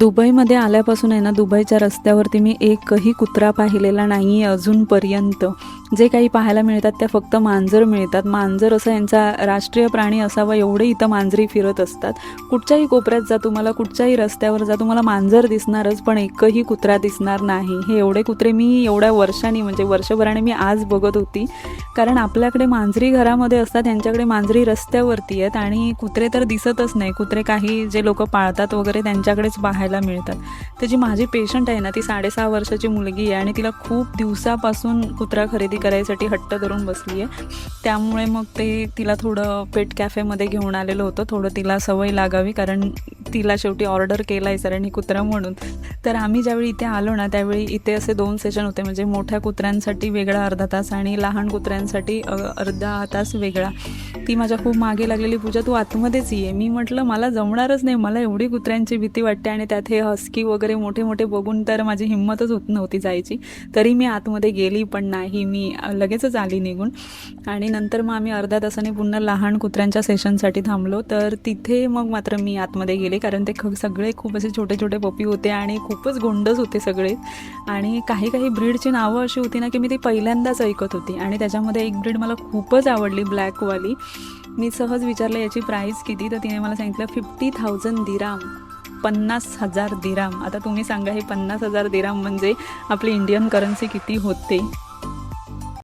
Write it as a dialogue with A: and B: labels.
A: दुबईमध्ये आल्यापासून आहे ना, दुबईच्या रस्त्यावरती मी एकही कुत्रा पाहिलेला नाही आहे अजूनपर्यंत. जे काही पाहायला मिळतात त्या फक्त मांजर मिळतात. मांजर असं यांचा राष्ट्रीय प्राणी असावा एवढे इथं मांजरी फिरत असतात. कुठच्याही कोपऱ्यात जा, तुम्हाला कुठच्याही रस्त्यावर जा, तुम्हाला मांजर दिसणारच, पण एकही कुत्रा दिसणार नाही. हे एवढे कुत्रे मी एवढ्या वर्षांनी, म्हणजे वर्षभराने मी आज बघत होती. कारण आपल्याकडे मांजरी घरामध्ये असतात, त्यांच्याकडे मांजरी रस्त्यावरती आहेत आणि कुत्रे तर दिसतच नाही. कुत्रे काही जे लोक पाळतात वगैरे त्यांच्याकडेच पाहायला मिळतात. तर जी माझी पेशंट आहे ना, ती 6.5 वर्षाची मुलगी आहे आणि तिला खूप दिवसापासून कुत्रा खरेदी करायसाठी हट्ट धरून बसली आहे. त्यामुळे मग तिला थोडं पेट कॅफेमध्ये घेऊन आलेलं होतं, थोडं तिला सवय लागावी, कारण तिला शेवटी ऑर्डर केला आहे सरांनी कुत्रा म्हणून. तर आम्ही ज्यावेळी इथे आलो ना, त्यावेळी इथे असे 2 सेशन होते, म्हणजे मोठ्या कुत्र्यांसाठी वेगळा अर्धा तास आणि लहान कुत्र्यांसाठी अर्धा तास वेगळा. ती माझ्या खूप मागे लागलेली, पूजा तू आतमध्येच ये. मी म्हटलं मला जमणारच नाही, मला एवढी कुत्र्यांची भीती वाटते आणि त्यात हे हस्की वगैरे मोठे मोठे बघून तर माझी हिंमतच होत नव्हती जायची. तरी मी आतमध्ये गेली पण नाही, मी लगेचच आली निघून. आणि नंतर मग आम्ही अर्ध्या तासाने पुन्हा लहान कुत्र्यांच्या सेशनसाठी थांबलो. तर तिथे मग मात्र मी आतमध्ये गेले, कारण ते सगळे खूप असे छोटे छोटे पपी होते आणि खूपच गोंडस होते सगळे. आणि काही काही ब्रीडची नावं अशी होती ना की मी ती पहिल्यांदाच ऐकत होती. आणि त्याच्यामध्ये एक ब्रीड मला खूपच आवडली, ब्लॅकवाली. मी सहज विचारलं याची प्राईस किती, तर तिने मला सांगितलं 50,000 दिराम, 50,000 दिराम. आता तुम्ही सांगा, हे 50,000 दिराम म्हणजे आपली इंडियन करन्सी किती होते.